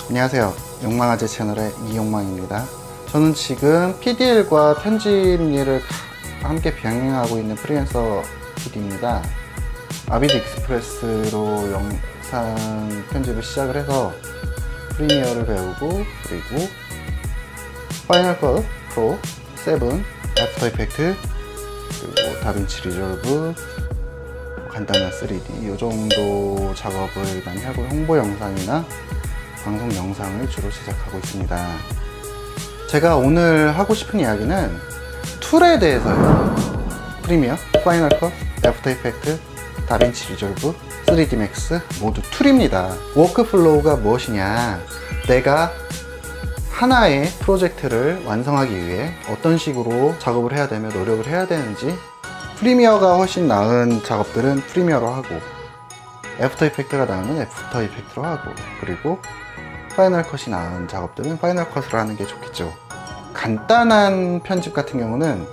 안녕하세요. 욕망아재 채널의 이욕망입니다. 저는 지금 PDL과 편집 일을 함께 병행하고 있는 프리랜서 PD입니다. 아비드 익스프레스로 영상 편집을 시작을 해서 프리미어를 배우고, 그리고 파이널 컷 프로 7, 애프터 이펙트, 그리고 다빈치 리졸브, 간단한 3D 이 정도 작업을 많이 하고, 홍보 영상이나 방송 영상을 주로 제작하고 있습니다. 제가 오늘 하고 싶은 이야기는 툴에 대해서요. 프리미어, 파이널 컷, 애프터 이펙트, 다빈치 리졸브, 3D 맥스 모두 툴입니다. 워크플로우가 무엇이냐, 내가 하나의 프로젝트를 완성하기 위해 어떤 식으로 작업을 해야 되며 노력을 해야 되는지, 프리미어가 훨씬 나은 작업들은 프리미어로 하고, 애프터 이펙트가 나으면 애프터 이펙트로 하고, 그리고 파이널 컷이 나은 작업들은 파이널 컷으로 하는 게 좋겠죠. 간단한 편집 같은 경우는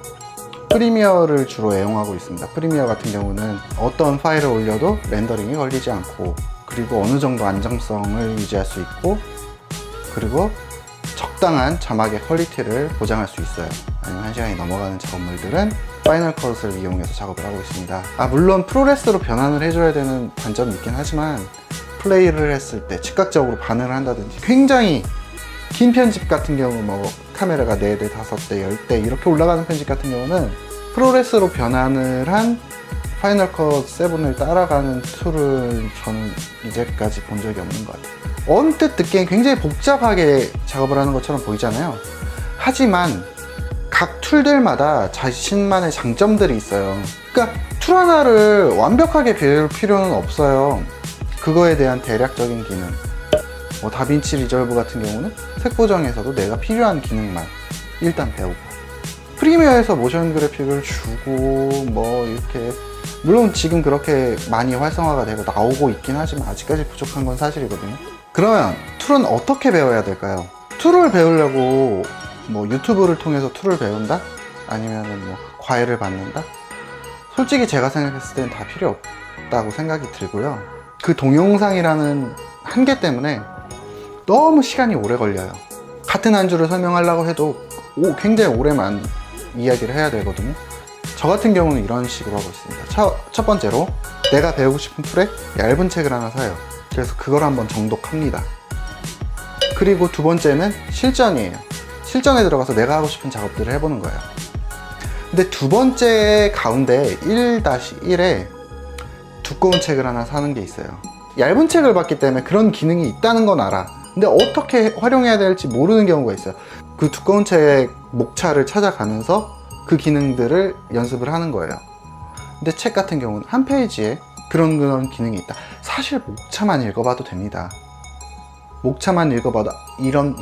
프리미어를 주로 애용하고 있습니다. 프리미어 같은 경우는 어떤 파일을 올려도 렌더링이 걸리지 않고, 그리고 어느 정도 안정성을 유지할 수 있고, 그리고 적당한 자막의 퀄리티를 보장할 수 있어요. 아니면 1시간이 넘어가는 작업물들은 파이널 컷을 이용해서 작업을 하고 있습니다. 물론 프로레스로 변환을 해줘야 되는 단점이 있긴 하지만, 플레이를 했을 때 즉각적으로 반응을 한다든지, 굉장히 긴 편집 같은 경우 카메라가 4대, 5대, 10대 이렇게 올라가는 편집 같은 경우는 프로레스로 변환을 한 파이널 컷 7을 따라가는 툴을 저는 이제까지 본 적이 없는 것 같아요. 언뜻 듣기엔 굉장히 복잡하게 작업을 하는 것처럼 보이잖아요. 하지만 각 툴들마다 자신만의 장점들이 있어요. 그러니까 툴 하나를 완벽하게 배울 필요는 없어요. 그거에 대한 대략적인 기능, 다빈치 리졸브 같은 경우는 색 보정에서도 내가 필요한 기능만 일단 배우고, 프리미어에서 모션 그래픽을 주고 이렇게, 물론 지금 그렇게 많이 활성화가 되고 나오고 있긴 하지만 아직까지 부족한 건 사실이거든요. 그러면 툴은 어떻게 배워야 될까요? 툴을 배우려고 유튜브를 통해서 툴을 배운다? 아니면 과외를 받는다? 솔직히 제가 생각했을 때는 다 필요 없다고 생각이 들고요. 그 동영상이라는 한계 때문에 너무 시간이 오래 걸려요. 같은 한 줄을 설명하려고 해도 굉장히 오래만 이야기를 해야 되거든요. 저 같은 경우는 이런 식으로 하고 있습니다. 첫 번째로 내가 배우고 싶은 툴에 얇은 책을 하나 사요. 그래서 그걸 한번 정독합니다. 그리고 두 번째는 실전이에요. 실전에 들어가서 내가 하고 싶은 작업들을 해보는 거예요. 근데 두 번째 가운데 1-1에 두꺼운 책을 하나 사는 게 있어요. 얇은 책을 봤기 때문에 그런 기능이 있다는 건 알아. 근데 어떻게 활용해야 될지 모르는 경우가 있어요. 그 두꺼운 책 목차를 찾아가면서 그 기능들을 연습을 하는 거예요. 근데 책 같은 경우는 한 페이지에 그런 기능이 있다. 사실 목차만 읽어봐도 됩니다. 목차만 읽어봐도 이런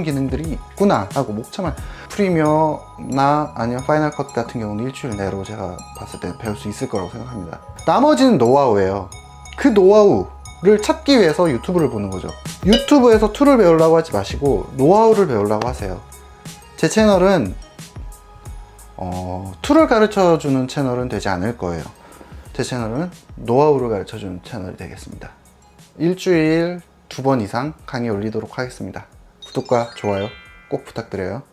기능들이 있구나 하고, 목차만, 프리미어나 아니면 파이널 컷 같은 경우는 일주일 내로 제가 봤을 때 배울 수 있을 거라고 생각합니다. 나머지는 노하우예요. 그 노하우를 찾기 위해서 유튜브를 보는 거죠. 유튜브에서 툴을 배우려고 하지 마시고 노하우를 배우려고 하세요. 제 채널은 툴을 가르쳐주는 채널은 되지 않을 거예요. 제 채널은 노하우를 가르쳐주는 채널이 되겠습니다. 일주일 2번 이상 강의 올리도록 하겠습니다. 구독과 좋아요 꼭 부탁드려요.